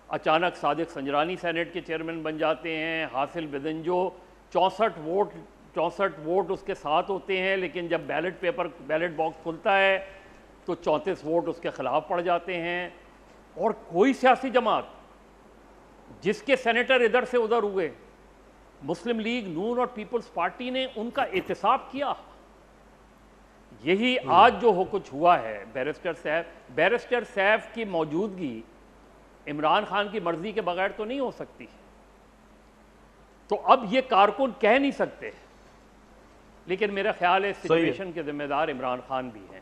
اچانک صادق سنجرانی سینٹ کے چیئرمین بن جاتے ہیں، حاصل بجنجو 64 ووٹ اس کے ساتھ ہوتے ہیں، لیکن جب بیلٹ باکس کھلتا ہے تو 34 ووٹ اس کے خلاف پڑ جاتے ہیں. اور کوئی سیاسی جماعت جس کے سینیٹر ادھر سے ادھر ہوئے، مسلم لیگ، نون اور پیپلز پارٹی نے ان کا احتساب کیا. یہی آج جو کچھ ہوا ہے، بیرسٹر سیف کی موجودگی عمران خان کی مرضی کے بغیر تو نہیں ہو سکتی. تو اب یہ کارکن کہہ نہیں سکتے، لیکن میرا خیال ہے سچویشن کے ذمہ دار عمران خان بھی ہیں.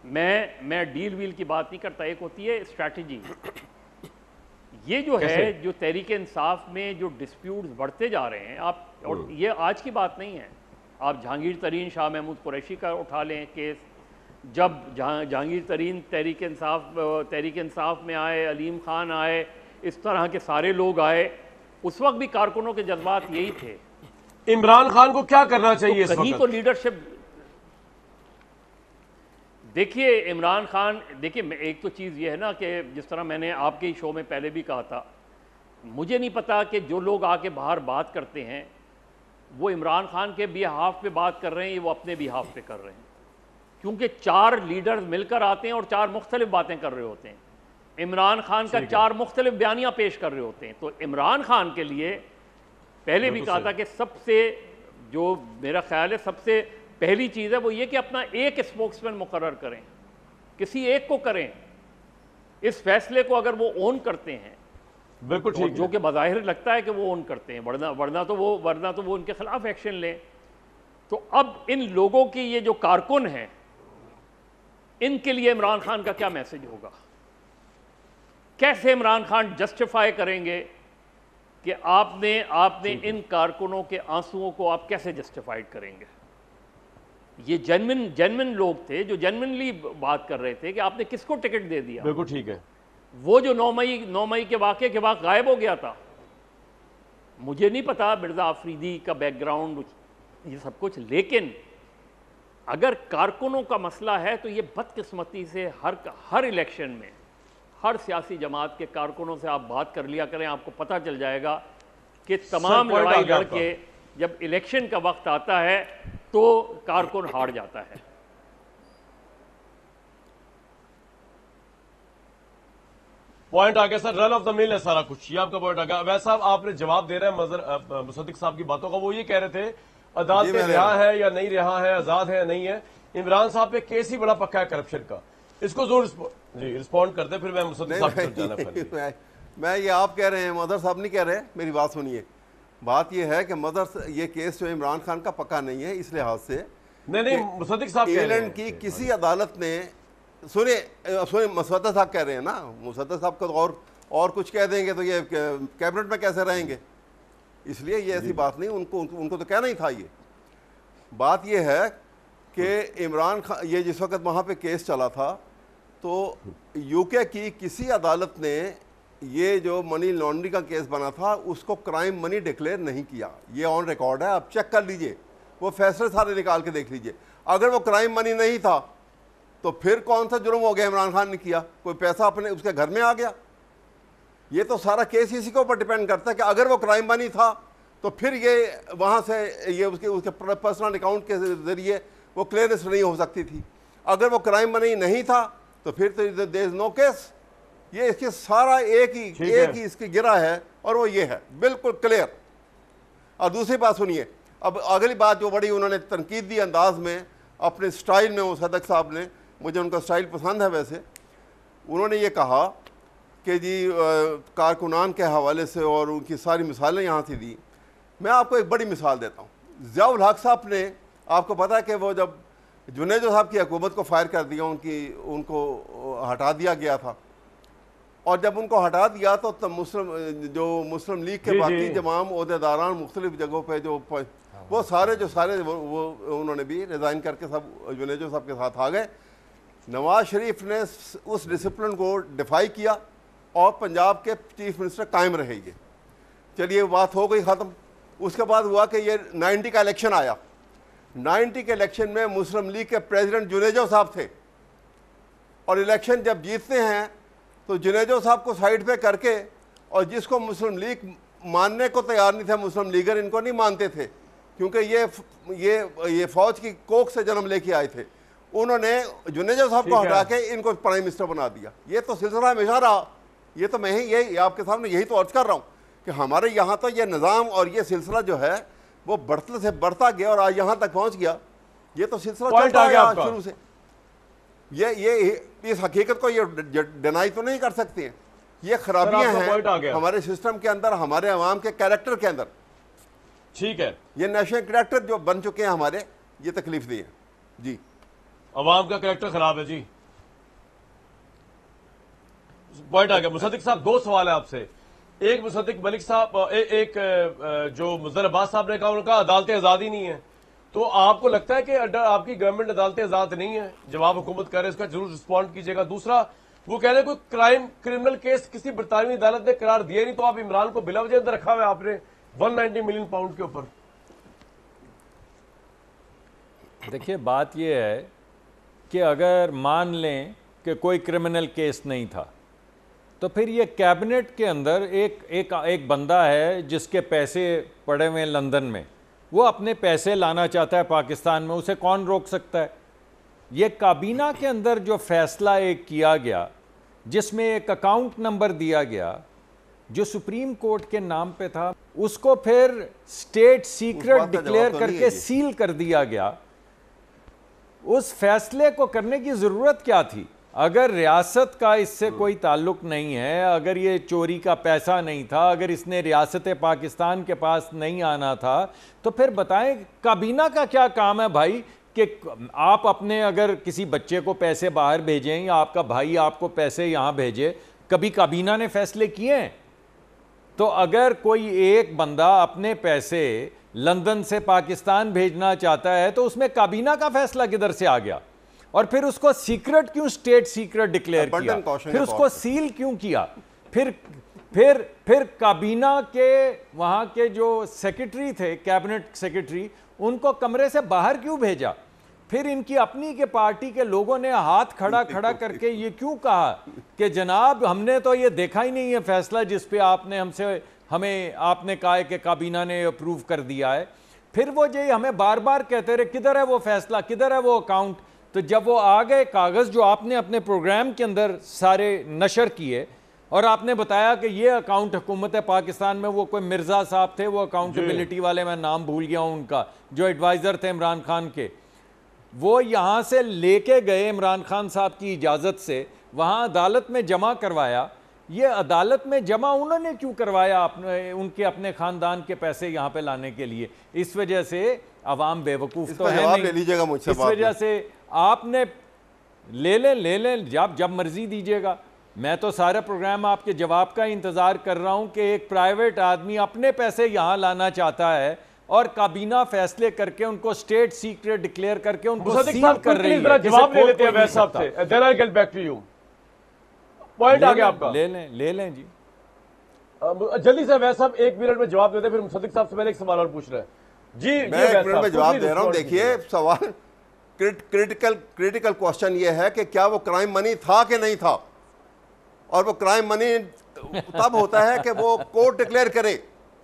میں ڈیل ویل کی بات نہیں کرتا، ایک ہوتی ہے اسٹریٹجی. یہ جو ہے، جو تحریک انصاف میں جو ڈسپیوٹس بڑھتے جا رہے ہیں، اور یہ آج کی بات نہیں ہے. آپ جہانگیر ترین شاہ محمود قریشی کا اٹھا لیں کیس، جب جہانگیر ترین تحریک انصاف میں آئے، علیم خان آئے، اس طرح کے سارے لوگ آئے، اس وقت بھی کارکنوں کے جذبات یہی تھے. عمران خان کو کیا کرنا چاہیے اس کہیں وقت؟ تو لیڈرشپ دیکھیے. عمران خان، دیکھیے ایک تو چیز یہ ہے نا کہ جس طرح میں نے آپ کے ہی شو میں پہلے بھی کہا تھا، مجھے نہیں پتا کہ جو لوگ آ کے باہر بات کرتے ہیں وہ عمران خان کے بیہاف پہ بات کر رہے ہیں یا وہ اپنے بیہاف پہ کر رہے ہیں، کیونکہ 4 لیڈرز مل کر آتے ہیں اور 4 مختلف باتیں کر رہے ہوتے ہیں. عمران خان کا 4 مختلف بیانیاں پیش کر رہے ہوتے ہیں. تو عمران خان کے لیے پہلے بھی کہا تھا کہ سب سے جو میرا خیال ہے سب سے پہلی چیز ہے وہ یہ کہ اپنا ایک اسپوکس مین مقرر کریں، کسی ایک کو کریں. اس فیصلے کو اگر وہ اون کرتے ہیں، بالکل ٹھیک، جو کہ بظاہر لگتا ہے کہ وہ اون کرتے ہیں، ورنہ تو وہ ان کے خلاف ایکشن لیں. تو اب ان لوگوں کی یہ جو کارکن ہیں، ان کے لیے عمران خان کا کیا میسج ہوگا؟ کیسے عمران خان جسٹیفائی کریں گے کہ آپ نے ان کارکنوں کے آنسوؤں کو آپ کیسے جسٹیفائیڈ کریں گے؟ یہ جینوین لوگ تھے جو جینوینلی بات کر رہے تھے کہ آپ نے کس کو ٹکٹ دے دیا. بالکل ٹھیک ہے. وہ جو 9 مئی کے واقعے کے وقت غائب ہو گیا تھا. مجھے نہیں پتا مرزا آفریدی کا بیک گراؤنڈ یہ سب کچھ, لیکن اگر کارکنوں کا مسئلہ ہے تو یہ بدقسمتی سے ہر الیکشن میں ہر سیاسی جماعت کے کارکنوں سے آپ بات کر لیا کریں, آپ کو پتہ چل جائے گا کہ تمام لڑائی لڑ کے جب الیکشن کا وقت آتا ہے تو کارکن ہار جاتا ہے. پوائنٹ آ گیا سر, رن آف دا مل ہے سارا کچھ, یہ آپ کا پوائنٹ آ گیا. ویسا آپ نے جواب دے رہے ہیں مصدق صاحب کی باتوں کا. وہ یہ کہہ رہے تھے عدالتیں رہا ہے یا نہیں رہا ہے, آزاد ہے یا نہیں ہے. عمران صاحب پہ کیس ہی بڑا پکا ہے کرپشن کا, اس کو ضرور رسپونڈ کر دیں, پھر میں مصدق صاحب کی طرف جانا. میں یہ آپ کہہ رہے ہیں, مظہر صاحب نہیں کہہ رہے, میری بات سنیے. بات یہ ہے کہ یہ کیس جو عمران خان کا پکا نہیں ہے اس لحاظ سے. نہیں مصدق صاحب انگلینڈ کی کسی عدالت نے, سنیں مصدق صاحب کہہ رہے ہیں نا, مصدق صاحب کو اور کچھ کہہ دیں گے تو یہ کیبنٹ میں کیسے رہیں گے, اس لیے یہ ایسی بات نہیں, ان کو تو کہنا ہی تھا. یہ بات یہ ہے کہ عمران خان یہ جس وقت وہاں پہ کیس چلا تھا تو یو کے کی کسی عدالت نے یہ جو منی لانڈرنگ کا کیس بنا تھا اس کو کرائم منی ڈکلیئر نہیں کیا. یہ آن ریکارڈ ہے, آپ چیک کر لیجئے, وہ فیصلے سارے نکال کے دیکھ لیجئے. اگر وہ کرائم منی نہیں تھا تو پھر کون سا جرم ہو گیا عمران خان نے کیا, کوئی پیسہ اپنے اس کے گھر میں آ گیا. یہ تو سارا کیس اسی کے اوپر ڈیپینڈ کرتا ہے کہ اگر وہ کرائم منی تھا تو پھر یہ وہاں سے یہ اس کے پرسنل اکاؤنٹ کے ذریعے وہ کلیئرنس نہیں ہو سکتی تھی. اگر وہ کرائم منی نہیں تھا تو پھر تو دیر از نو کیس. یہ اس کے سارا ایک ہی اس کی گرہ ہے اور وہ یہ ہے بالکل کلیئر. اور دوسری بات سنیے, اب اگلی بات جو بڑی انہوں نے تنقیدی انداز میں اپنے سٹائل میں, وہ صدق صاحب نے, مجھے ان کا سٹائل پسند ہے ویسے, انہوں نے یہ کہا کہ جی کارکنان کے حوالے سے اور ان کی ساری مثالیں یہاں سے دی. میں آپ کو ایک بڑی مثال دیتا ہوں. ضیاء الحق صاحب نے, آپ کو پتا ہے کہ وہ جب جنیجو صاحب کی حکومت کو فائر کر دیا, ان کو ہٹا دیا گیا تھا, اور جب ان کو ہٹا دیا تو مسلم لیگ کے باقی تمام عہدیداران مختلف جگہوں پہ وہ سارے وہ انہوں نے بھی ریزائن کر کے سب جنیجو صاحب کے ساتھ آ گئے. نواز شریف نے اس ڈسپلن کو ڈیفائی کیا اور پنجاب کے چیف منسٹر قائم رہے. یہ چلیے بات ہو گئی ختم. اس کے بعد ہوا کہ یہ 90 کا الیکشن آیا. 90 کے الیکشن میں مسلم لیگ کے پریزیڈنٹ جنیجو صاحب تھے, اور الیکشن جب جیتتے ہیں تو جنیجو صاحب کو سائڈ پہ کر کے, اور جس کو مسلم لیگ ماننے کو تیار نہیں تھے, مسلم لیگر ان کو نہیں مانتے تھے کیونکہ یہ فوج کی کوک سے جنم لے کے آئے تھے, انہوں نے جنیجو صاحب کو ہٹا کے ان کو پرائم منسٹر بنا دیا. یہ تو سلسلہ ہمیشہ رہا. یہ تو میں ہی آپ کے سامنے یہی تو عرض کر رہا ہوں کہ ہمارے یہاں تو یہ نظام اور یہ سلسلہ جو ہے وہ بڑھتے سے بڑھتا گیا اور آج یہاں تک پہنچ گیا. یہ تو سلسلہ چلتا گیا شروع سے. یہ اس حقیقت کو یہ ڈینائی تو نہیں کر سکتے ہیں. یہ خرابیاں ہیں ہمارے سسٹم کے اندر, ہمارے عوام کے کیریکٹر کے اندر. ٹھیک ہے, یہ نیشنل کریکٹر جو بن چکے ہیں ہمارے, یہ تکلیف دہ ہیں. جی عوام کا کریکٹر خراب ہے. جی پوائنٹ آ گیا. مصدق صاحب دو سوال ہے آپ سے. ایک مصدق ملک صاحب, ایک جو مظہر عباس صاحب نے کہا, ان کا عدالتیں آزاد ہی نہیں ہیں, تو آپ کو لگتا ہے کہ آپ کی گورنمنٹ عدالتیں آزاد نہیں ہیں؟ جواب حکومت کر رہے, اس کا ضرور رسپونڈ کیجیے گا. دوسرا, وہ کہہ رہے کوئی کرمنل کیس کسی برطانوی عدالت نے قرار دیا نہیں, تو آپ عمران کو بلا وجہ اندر رکھا ہوا ہے آپ نے 190 ملین پاؤنڈ کے اوپر. دیکھیے بات یہ ہے کہ اگر مان لیں کہ کوئی کرمنل کیس نہیں تھا تو پھر یہ کیبنٹ کے اندر ایک بندہ ہے جس کے پیسے پڑے ہوئے ہیں لندن میں, وہ اپنے پیسے لانا چاہتا ہے پاکستان میں, اسے کون روک سکتا ہے؟ یہ کابینہ کے اندر جو فیصلہ ایک کیا گیا جس میں ایک اکاؤنٹ نمبر دیا گیا جو سپریم کورٹ کے نام پہ تھا, اس کو پھر اسٹیٹ سیکرٹ ڈکلیئر کر کے سیل کر دیا گیا. اس فیصلے کو کرنے کی ضرورت کیا تھی؟ اگر ریاست کا اس سے کوئی تعلق نہیں ہے, اگر یہ چوری کا پیسہ نہیں تھا, اگر اس نے ریاست پاکستان کے پاس نہیں آنا تھا, تو پھر بتائیں کابینہ کا کیا کام ہے بھائی کہ آپ اپنے اگر کسی بچے کو پیسے باہر بھیجیں یا آپ کا بھائی آپ کو پیسے یہاں بھیجے, کبھی کابینہ نے فیصلے کیے ہیں؟ تو اگر کوئی ایک بندہ اپنے پیسے لندن سے پاکستان بھیجنا چاہتا ہے تو اس میں کابینہ کا فیصلہ کدھر سے آ گیا؟ اور پھر اس کو سیکرٹ کیوں اسٹیٹ سیکرٹ ڈکلیئر کیا؟ پھر اس کو سیل کیوں کیا؟ پھر کابینہ کے وہاں کے جو سیکرٹری تھے، کیبنٹ سیکرٹری، ان کو کمرے سے باہر کیوں بھیجا؟ پھر ان کی اپنی کے پارٹی کے لوگوں نے ہاتھ کھڑا کر کے یہ کیوں کہا کہ جناب ہم نے تو یہ دیکھا ہی نہیں ہے فیصلہ جس پہ آپ نے آپ نے کہا ہے کہ کابینہ نے اپروو کر دیا ہے۔ پھر وہ جو ہمیں بار بار کہتے رہے کدھر ہے وہ فیصلہ، کدھر ہے وہ اکاؤنٹ؟ تو جب وہ آ گئے کاغذ جو آپ نے اپنے پروگرام کے اندر سارے نشر کیے اور آپ نے بتایا کہ یہ اکاؤنٹ حکومت پاکستان میں، وہ کوئی مرزا صاحب تھے، وہ اکاؤنٹیبلٹی والے، میں نام بھول گیا ہوں ان کا، جو ایڈوائزر تھے عمران خان کے، وہ یہاں سے لے کے گئے عمران خان صاحب کی اجازت سے، وہاں عدالت میں جمع کروایا۔ یہ عدالت میں جمع انہوں نے کیوں کروایا؟ ان کے اپنے خاندان کے پیسے یہاں پہ لانے کے لیے۔ اس وجہ سے عوام بے وقوف تو ہے نہیں، اس وجہ سے آپ نے لے لیں جب مرضی دیجیے گا۔ میں تو سارا پروگرام آپ کے جواب کا انتظار کر رہا ہوں کہ ایک پرائیویٹ آدمی اپنے پیسے یہاں لانا چاہتا ہے اور کابینہ فیصلے کر کے ان کو اسٹیٹ سیکرٹ ڈکلیئر کر کے ان کو سیل کر رہی ہے۔ جواب لے لیتے ہیں ویس صاحب سے، then I'll get back to you۔ Point آ گیا آپ کا، لے لیں جی جلدی سے ویس صاحب 1 منٹ میں جواب دیتے، پھر مصدق صاحب سے میں نے ایک سوال اور پوچھ رہا ہے جی۔ میں 1 منٹ میں جواب دے رہا ہوں۔ دیکھیے سوال کریٹیکل کوشچن یہ ہے کہ کیا وہ کرائم منی تھا کہ نہیں تھا، اور وہ کرائم منی تب ہوتا ہے کہ وہ کورٹ ڈکلیئر کرے،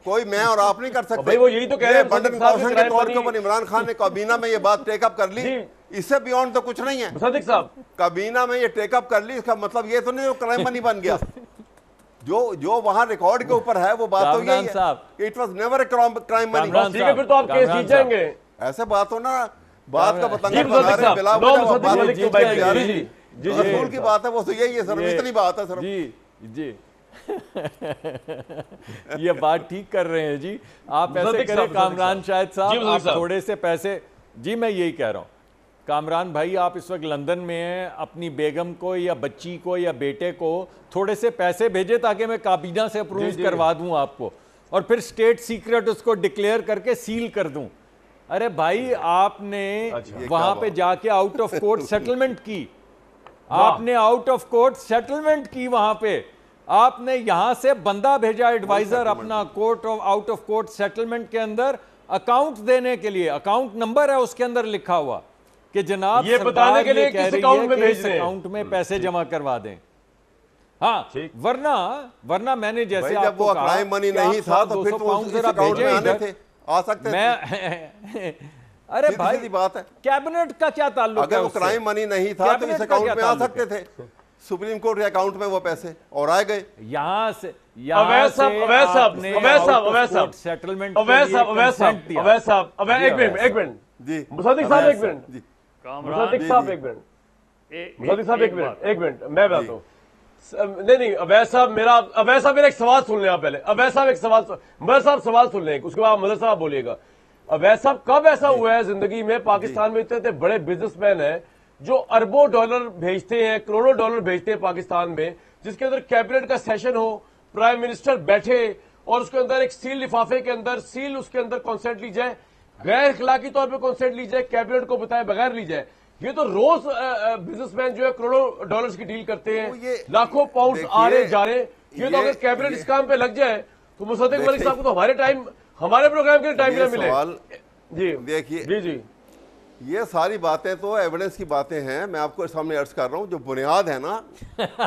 کوئی میں اور آپ نہیں کر سکتے۔ وہ یہی تو کہہ رہے ہیں بنڈن کوشن کے طور کے اوپر عمران خان نے کابینہ میں یہ بات ٹیک اپ کر لی، اس سے بیونڈ تو کچھ نہیں ہے۔ مصدق صاحب کابینہ میں یہ ٹیک اپ کر لی، اس کا مطلب یہ تو نہیں وہ کرائم منی بن گیا۔ جو وہاں ریکارڈ کے اوپر ہے وہ بات تو یہی ہے کہ it was never a crime money. ٹھیک ہے، پھر تو آپ کیس جیت جائیں گے۔ ایسے بات ہو نا، بات کا پتنگڑ بنا رہے بلا اصول کی بات ہے، وہ تو یہی ہے سر، اتنی بات ہے سر۔ جی یہ بات ٹھیک کر رہے ہیں جی، آپ ایسے کریں کامران شاہد صاحب، آپ تھوڑے سے پیسے، جی میں یہی کہہ رہا ہوں کامران بھائی، آپ اس وقت لندن میں ہیں، اپنی بیگم کو یا بچی کو یا بیٹے کو تھوڑے سے پیسے بھیجے تاکہ میں کابینہ سے اپروو کروا دوں آپ کو، اور پھر اسٹیٹ سیکرٹ اس کو ڈکلیئر کر کے سیل کر دوں۔ ارے بھائی آپ نے وہاں پہ جا کے آؤٹ آف کورٹ سیٹلمنٹ کی، آپ نے آؤٹ آف کورٹ سیٹلمنٹ کی، وہاں پہ آپ نے یہاں سے بندہ بھیجا ایڈوائزر اپنا court out of court settlement کے اندر اکاؤنٹ دینے کے لیے، اکاؤنٹ نمبر ہے اس کے اندر لکھا ہوا کہ جناب یہ بتانے کے لیے کس اکاؤنٹ میں بھیج دیں، اکاؤنٹ میں پیسے جمع کروا دیں۔ ہاں ورنہ میں نے جیسے آپ جب وہ کرائم منی نہیں تھا تو پھر تو اس اکاؤنٹ میں آنے تھے، آ سکتے تھے۔ ارے بھائی بات ہے کیبنٹ کا کیا تعلق ہے؟ اگر وہ کرائم منی نہیں تھا تو اس اکاؤنٹ میں آ سکتے تھے، سپریم کورٹ کے اکاؤنٹ میں وہ پیسے اور آئے گئے یہاں سے۔ اویس صاحب ایک منٹ، جی مصدق صاحب ایک منٹ، مصدق صاحب ایک منٹ میں بات ہوں۔ نہیں اویس صاحب میرا ایک سوال سن لیں آپ پہلے، اویس صاحب ایک سوال، مدر صاحب سوال سن لیں، اس کے بعد مدر صاحب بولیے گا۔ اویس صاحب کب ایسا ہوا ہے زندگی میں، پاکستان میں اتنے بڑے بزنس مین ہیں جو اربوں ڈالر بھیجتے ہیں، کروڑوں ڈالر بھیجتے ہیں پاکستان میں، جس کے اندر کیبنٹ کا سیشن ہو، پرائم منسٹر بیٹھے اور اس کے اندر ایک سیل لفافے کے اندر سیل اس کے اندر کانسنٹ لی جائے، غیر اخلاقی طور پہ کانسنٹ لی جائے، کیبنٹ کو بتائے بغیر لی جائے۔ یہ تو روز بزنس مین جو ہے کروڑوں ڈالرز کی ڈیل کرتے ہیں، لاکھوں پاؤنڈز آ رہے جا رہے۔ یہ تو اگر کیبنٹ اس کام پہ لگ جائے تو مصدق ملک صاحب کو تو ہمارے پروگرام کے ٹائم نہ ملے۔ جی دیکھیے جی یہ ساری باتیں تو ایویڈنس کی باتیں ہیں، میں آپ کو سامنے عرض کر رہا ہوں، جو بنیاد ہے نا،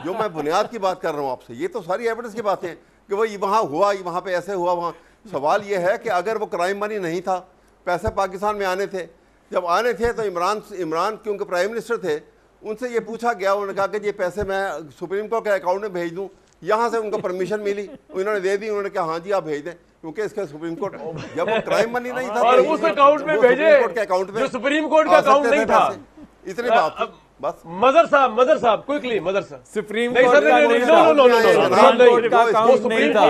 جو میں بنیاد کی بات کر رہا ہوں آپ سے، یہ تو ساری ایویڈنس کی باتیں ہیں کہ وہی وہاں ہوا، وہاں پہ ایسے ہوا، وہاں۔ سوال یہ ہے کہ اگر وہ کرائم منی نہیں تھا، پیسے پاکستان میں آنے تھے، جب آنے تھے تو عمران کیونکہ پرائم منسٹر تھے، ان سے یہ پوچھا گیا، انہوں نے کہا کہ یہ پیسے میں سپریم کورٹ کے اکاؤنٹ میں بھیج دوں، یہاں سے ان کو پرمیشن ملی، انہوں نے دے دی، انہوں نے کہا ہاں جی آپ بھیج دیں، کیونکہ اس کا سپریم کورٹ جب وہ کرائم منی نہیں تھا اور اس اکاؤنٹ میں بھیجے جو سپریم کورٹ کا اکاؤنٹ نہیں تھا۔ اتنی بات بس۔ مدر صاحب کوئکلی مدر صاحب سپریم نہیں کورٹ کا نہیں تھا،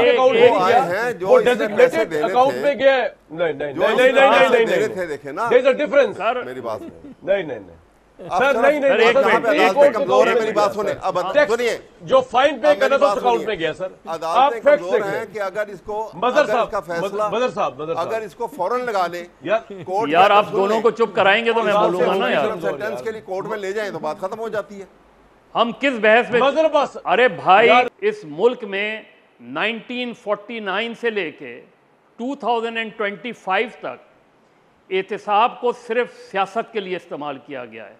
وہ ڈیزگنیٹڈ اکاؤنٹ میں گیا، نہیں تھے، دیکھیں نا میری بات نہیں سر نہیں سر، ایک جہاں منٹ، پہ ایک عدالتیں منٹ، کمزور ہیں، میری بات سنیں. اب سنیے, جو فائن پے کرنا تھا میری بات اکاؤنٹ سنیے. میں گیا سر. آپ عدالتیں فیکٹس کمزور دیکھ ہیں لیں. کہ اگر اس کو مظہر اگر اس کا صاحب فیصلہ مظہر صاحب اگر اس کو فوراً لگا لیں کورٹ یار آپ دونوں کو چپ کرائیں گے تو میں بولوں گا نا یار. سینٹنس کے لیے کورٹ میں لے جائیں تو بات ختم ہو جاتی ہے. ہم کس بحث میں مظہر بس ارے بھائی اس ملک میں 1949 سے لے کے 2025 تک احتساب کو صرف سیاست کے لیے استعمال کیا گیا ہے.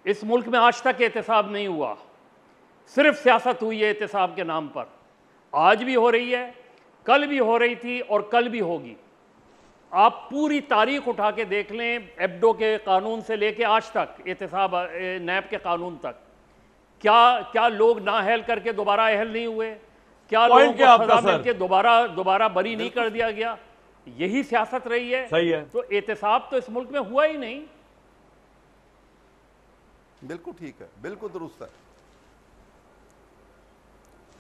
اس ملک میں آج تک احتساب نہیں ہوا, صرف سیاست ہوئی ہے احتساب کے نام پر. آج بھی ہو رہی ہے, کل بھی ہو رہی تھی اور کل بھی ہوگی. آپ پوری تاریخ اٹھا کے دیکھ لیں, ایبڈو کے قانون سے لے کے آج تک احتساب نیب کے قانون تک, کیا لوگ نااہل کر کے دوبارہ اہل نہیں ہوئے؟ کیا لوگوں کو سزا مل کے دوبارہ بری نہیں کر دیا گیا؟ یہی سیاست رہی ہے. صحیح ہے. تو احتساب تو اس ملک میں ہوا ہی نہیں. بالکل ٹھیک ہے, بالکل درست ہے.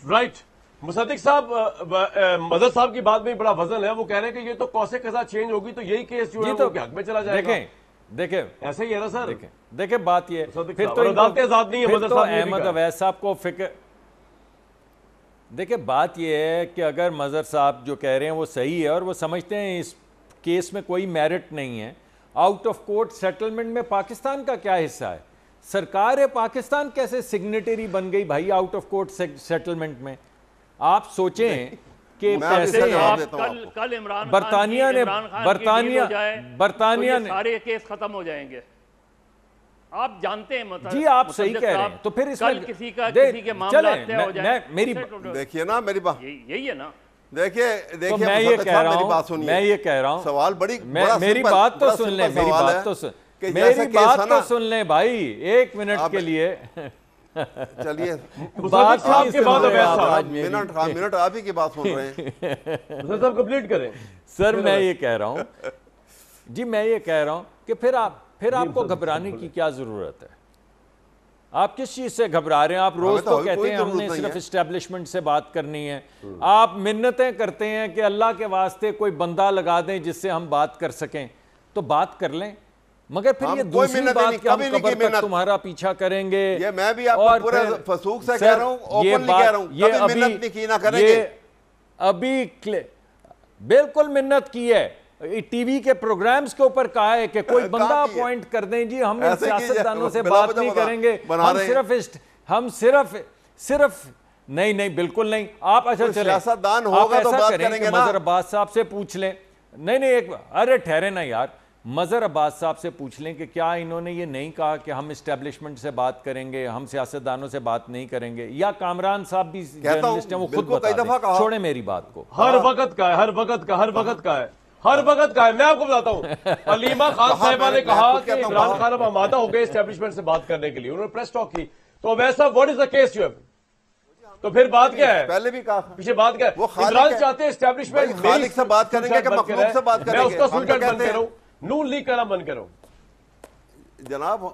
رائٹ. مصدق صاحب, مظہر صاحب کی بات میں بڑا وزن ہے. وہ کہہ رہے ہیں کہ یہ تو کوسے قضا چینج ہوگی تو یہی کیس جو ہے وہ حق میں چلا جائے گا. دیکھیں ایسا ہی ہے نا سر. دیکھیں بات یہ پھر تو عدالتیں آزاد نہیں ہے. مظہر صاحب احمد اویس صاحب کو فکر, دیکھیں بات یہ ہے کہ اگر مظہر صاحب جو کہہ رہے ہیں وہ صحیح ہے اور وہ سمجھتے ہیں اس کیس میں کوئی میرٹ نہیں ہے, آؤٹ آف کورٹ سیٹلمنٹ میں پاکستان کا کیا حصہ ہے؟ سرکار پاکستان کیسے سگنیٹری بن گئی بھائی آؤٹ آف کورٹ سیٹلمنٹ میں؟ آپ سوچیں کہ پیسے کل برطانیہ نے سارے کیس ختم ہو جائیں گے. آپ جانتے ہیں جی آپ صحیح کہہ رہے ہیں. تو پھر اس میں کسی کے معاملات طے ہو جائیں. میری دیکھیے نا میری بات, یہی ہے نا. دیکھیے میں یہ کہہ رہا ہوں سوال میری بات تو سن لیں, میری بات تو سن لیں بھائی ایک منٹ کے لیے. چلیے بات آپ کے بعد منٹ آپ ہی کی بات سن رہے ہیں. صاحب کمپلیٹ کریں. سر میں یہ کہہ رہا ہوں جی, میں یہ کہہ رہا ہوں کہ پھر آپ کو گھبرانے کی کیا ضرورت ہے؟ آپ کس چیز سے گھبرا رہے ہیں؟ آپ روز تو کہتے ہیں ہم نے صرف اسٹیبلشمنٹ سے بات کرنی ہے. آپ منتیں کرتے ہیں کہ اللہ کے واسطے کوئی بندہ لگا دیں جس سے ہم بات کر سکیں, تو بات کر لیں. مگر پھر یہ دوسری بات کہ ہم قبر تک تمہارا پیچھا کریں گے. یہ میں بھی آپ کو پورے فسوق سے کہہ رہا ہوں, اوپنلی کہہ رہا ہوں, کبھی منت نہیں کی نہ کریں گے. ابھی بالکل منت کی ہے, ٹی وی کے پروگرامز کے اوپر کہا ہے کہ کوئی بندہ اپوائنٹ کر دیں جی, ہم سیاستدانوں سے بات نہیں کریں گے, ہم صرف نہیں بالکل نہیں. آپ اچھا چلیں سیاستدان ہوگا تو بات کریں گے نا. مظہر عباس صاحب سے پوچھ لیں. نہیں ارے ٹھہرے نا یار, مظہر عباس صاحب سے پوچھ لیں کہ کیا انہوں نے یہ نہیں کہا کہ ہم اسٹیبلشمنٹ سے بات کریں گے, ہم سیاستدانوں سے بات نہیں کریں گے؟ یا کامران صاحب بھی جرنلسٹ ہیں, وہ خود بتا دیں. چھوڑیں میری بات کو. ہر وقت کا ہے. میں آپ کو بتاتا ہوں, علیمہ خان صاحبہ نے کہا کہ عمران خان اب آمادہ ہو گئے اسٹیبلشمنٹ سے بات کرنے کے لیے. انہوں نے پریس ٹاک کی. تو ویسا what is the case you have? تو پھر بات کیا ہے؟ پہلے بھی کہا, پیچھے بات کیا ہے؟ عمران چاہتے ہیں اسٹیبلشمنٹ خالق سے بات کریں گے کہ مخلوق سے بات کریں گے. میں اس کا سلطان بند کر رہا ہوں, نون لیگ کرنا بند کر رہا ہوں. جناب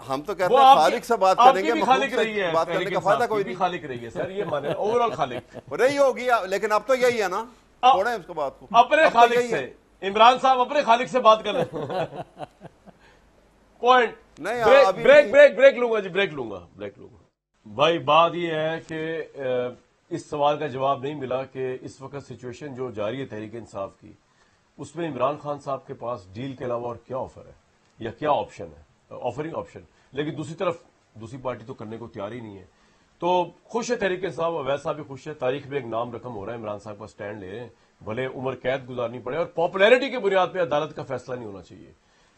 ہم تو کہتے ہیں خالق سے بات کریں گے, مخلوق سے بات کرنے کا فائدہ کوئی نہیں. خالق رہی ہے سر, یہ مانے اوور آل خالق رہی ہوگی, لیکن اب تو یہی ہے نا. چھوڑیں اس کو بات کو. اپنے خالق سے عمران صاحب اپنے خالق سے بات کر رہے ہیں. پوائنٹ نہیں, بریک لوں گا جی, بریک لوں گا. بھائی بات یہ ہے کہ اس سوال کا جواب نہیں ملا کہ اس وقت سچویشن جو جاری ہے تحریک انصاف کی, اس میں عمران خان صاحب کے پاس ڈیل کے علاوہ اور کیا آفر ہے یا کیا آپشن ہے, آفرنگ آپشن. لیکن دوسری طرف دوسری پارٹی تو کرنے کو تیار ہی نہیں ہے. تو خوش ہے تحریک انصاف, ویسا بھی خوش ہے. تاریخ میں ایک نام رقم ہو رہا ہے, عمران صاحب کا سٹینڈ لے رہے ہیں, بھلے عمر قید گزارنی پڑے. اور پاپولیرٹی کی بنیاد پہ عدالت کا فیصلہ نہیں ہونا چاہیے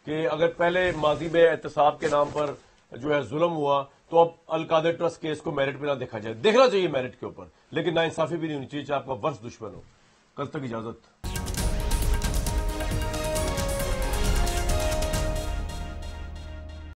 کہ اگر پہلے ماضی میں احتساب کے نام پر جو ہے ظلم ہوا تو اب القادر ٹرسٹ کیس کو میرٹ پہ نہ دیکھا جائے. دیکھنا چاہیے میرٹ کے اوپر, لیکن نا انصافی بھی نہیں ہونی چاہیے, چاہے آپ کا ورث دشمن ہو. کل تک اجازت.